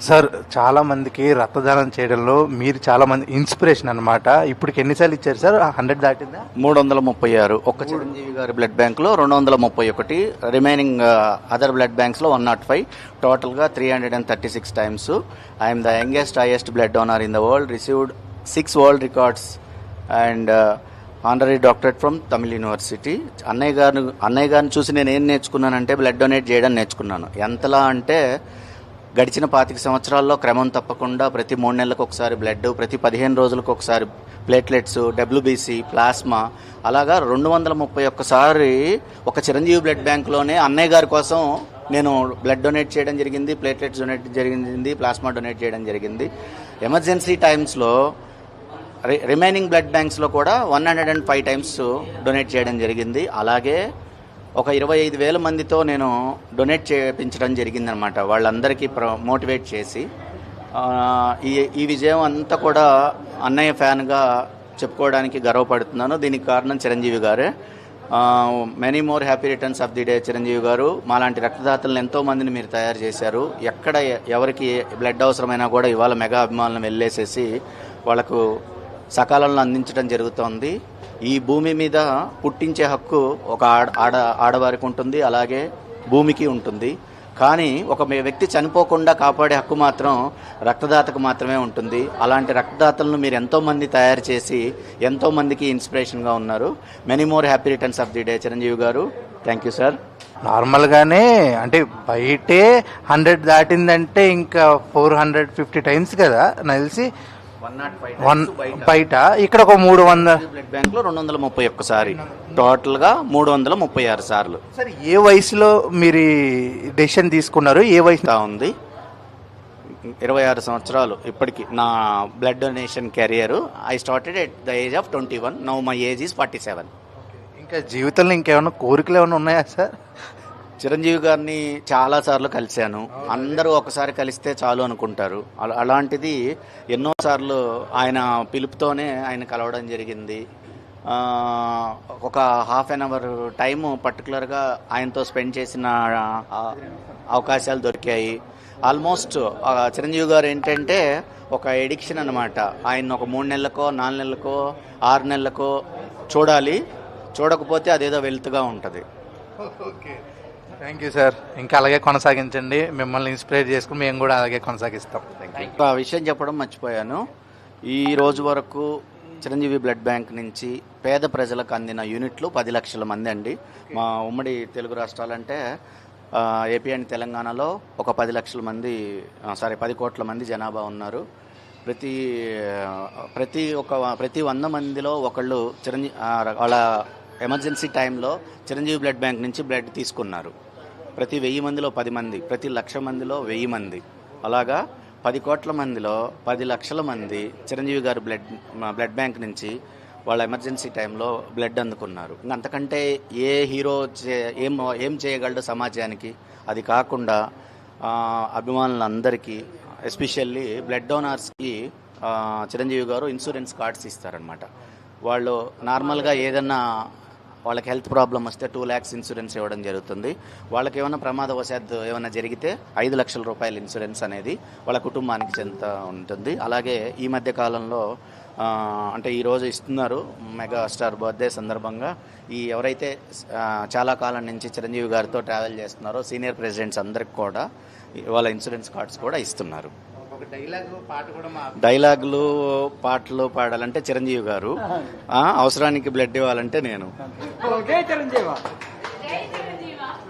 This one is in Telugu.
సార్ చాలా మందికి రక్తదానం చేయడంలో మీరు చాలా మంది ఇన్స్పిరేషన్ అనమాట. ఇప్పటికి ఎన్నిసార్లు ఇచ్చారు సార్? 100 దాటిందా? 336 ఒక్క చిరంజీవి గారి బ్లడ్ బ్యాంక్లో 231, రిమైనింగ్ అదర్ బ్లడ్ బ్యాంక్స్లో 105, టోటల్గా 336 times. I'm the youngest highest blood donor in the world, received 6 world records and honorary doctorate from Tamil university. అన్నయ్య గారిని చూసి నేను ఏం నేర్చుకున్నానంటే బ్లడ్ డొనేట్ చేయడం నేర్చుకున్నాను. ఎంతలా అంటే గడిచిన 25 సంవత్సరాల్లో క్రమం తప్పకుండా ప్రతి 3 నెలలకు ఒకసారి బ్లడ్, ప్రతి 15 రోజులకు ఒకసారి ప్లేట్లెట్స్, డబ్ల్యూబీసీ, ప్లాస్మా, అలాగా 231 సారి ఒక చిరంజీవి బ్లడ్ బ్యాంక్లోనే అన్నయ్య గారి కోసం నేను బ్లడ్ డొనేట్ చేయడం జరిగింది, ప్లేట్లెట్స్ డొనేట్ జరిగింది, ప్లాస్మా డొనేట్ చేయడం జరిగింది. ఎమర్జెన్సీ టైమ్స్లో రిమైనింగ్ బ్లడ్ బ్యాంక్స్లో కూడా 105 టైమ్స్ డొనేట్ చేయడం జరిగింది. అలాగే ఒక 25,000 మందితో నేను డొనేట్ చేయించడం జరిగిందనమాట. వాళ్ళందరికీ మోటివేట్ చేసి ఈ విజయం అంతా కూడా అన్నయ్య ఫ్యాన్గా చెప్పుకోవడానికి గర్వపడుతున్నాను. దీనికి కారణం చిరంజీవి గారే. Many more happy returns of the day Chiranjeevi గారు. మాలాంటి రక్తదాతలను ఎంతోమందిని మీరు తయారు చేశారు. ఎక్కడ ఎవరికి బ్లడ్ అవసరమైనా కూడా ఇవాళ మెగా అభిమానులను వెళ్ళేసేసి వాళ్ళకు సకాలంలో అందించడం జరుగుతోంది. ఈ భూమి మీద పుట్టించే హక్కు ఒక ఆడవారికి ఉంటుంది, అలాగే భూమికి ఉంటుంది. కానీ ఒక వ్యక్తి చనిపోకుండా కాపాడే హక్కు మాత్రం రక్తదాతకు మాత్రమే ఉంటుంది. అలాంటి రక్తదాతలను మీరు ఎంతోమంది తయారు చేసి ఎంతోమందికి ఇన్స్పిరేషన్గా ఉన్నారు. Many more happy returns of the day Chiranjeevi గారు. Thank you sir. నార్మల్గానే అంటే బయటే 100 దాటిందంటే ఇంకా 450 టైమ్స్ కదా నాకు తెలిసి. 105 బయట ఇక్కడ ఒక 300 బ్లడ్ బ్యాంక్లో 231 సారి, టోటల్గా 336 సార్లు. సార్ ఏ వయసులో మీరు డెసిషన్ తీసుకున్నారు? ఏ వయసు ఉంది? 26 సంవత్సరాలు ఇప్పటికి నా blood donation career. I started at the age of 21. Now my age is 47. ఇంకా జీవితంలో ఇంకేమైనా కోరికలు ఏమైనా ఉన్నాయా సార్? చిరంజీవి గారిని చాలాసార్లు కలిశాను. అందరూ ఒకసారి కలిస్తే చాలు అనుకుంటారు. అలాంటిది ఎన్నోసార్లు ఆయన పిలుపుతోనే ఆయన కలవడం జరిగింది. ఒక హాఫ్ అన్ అవర్ టైము పర్టికులర్గా ఆయనతో స్పెండ్ చేసిన అవకాశాలు దొరికాయి. ఆల్మోస్ట్ చిరంజీవి గారు ఏంటంటే ఒక ఎడిక్షన్ అనమాట. ఆయన ఒక 3 నెలలకో 4 నెలలకో 6 నెలలకో చూడాలి, చూడకపోతే అదేదో వెల్త్గా ఉంటుంది. Okay, thank you sir. ఇంకా అలాగే కొనసాగించండి. మిమ్మల్ని ఇన్స్పైర్ చేసుకుని మేము కూడా అలాగే కొనసాగిస్తాం. ఆ విషయం చెప్పడం మర్చిపోయాను. ఈ రోజు వరకు చిరంజీవి బ్లడ్ బ్యాంక్ నుంచి పేద ప్రజలకు అందిన యూనిట్లు 10 లక్షల మంది అండి. మా ఉమ్మడి తెలుగు రాష్ట్రాలంటే ఏపీ అండ్ తెలంగాణలో ఒక 10 లక్షల మంది, 10 కోట్ల మంది జనాభా ఉన్నారు. ప్రతి 100 మందిలో ఒకళ్ళు వాళ్ళ ఎమర్జెన్సీ టైంలో చిరంజీవి బ్లడ్ బ్యాంక్ నుంచి బ్లడ్ తీసుకున్నారు. ప్రతి 1000 మందిలో 10 మంది, ప్రతి 1,00,000 మందిలో 1000 మంది, అలాగా 10 కోట్ల మందిలో 10 లక్షల మంది చిరంజీవి గారు బ్లడ్ బ్యాంక్ నుంచి వాళ్ళ ఎమర్జెన్సీ టైంలో బ్లడ్ అందుకున్నారు. అంతకంటే ఏ హీరో ఏం చేయగలడు సమాజానికి? అది కాకుండా అభిమానులందరికీ, ఎస్పెషల్లీ బ్లడ్ డోనర్స్కి చిరంజీవి గారు ఇన్సూరెన్స్ కార్డ్స్ ఇస్తారనమాట. వాళ్ళు నార్మల్గా ఏదన్నా వాళ్ళకి హెల్త్ ప్రాబ్లం వస్తే 2 lakhs ఇన్సూరెన్స్ ఇవ్వడం జరుగుతుంది. వాళ్ళకి ఏమైనా ప్రమాదవశాత్తు ఏమైనా జరిగితే 5 లక్షల రూపాయల ఇన్సూరెన్స్ అనేది వాళ్ళ కుటుంబానికి చెంత ఉంటుంది. అలాగే ఈ మధ్య కాలంలో అంటే ఈరోజు ఇస్తున్నారు మెగా స్టార్ బర్త్డే సందర్భంగా. ఎవరైతే చాలా కాలం నుంచి చిరంజీవి గారితో ట్రావెల్ చేస్తున్నారో సీనియర్ ప్రెసిడెంట్స్ అందరికి కూడా వాళ్ళ ఇన్సూరెన్స్ కార్డ్స్ కూడా ఇస్తున్నారు. డైలాగులు పాటలు పాడాలంటే చిరంజీవి గారు, అవసరానికి బ్లడ్ ఇవ్వాలంటే నేను.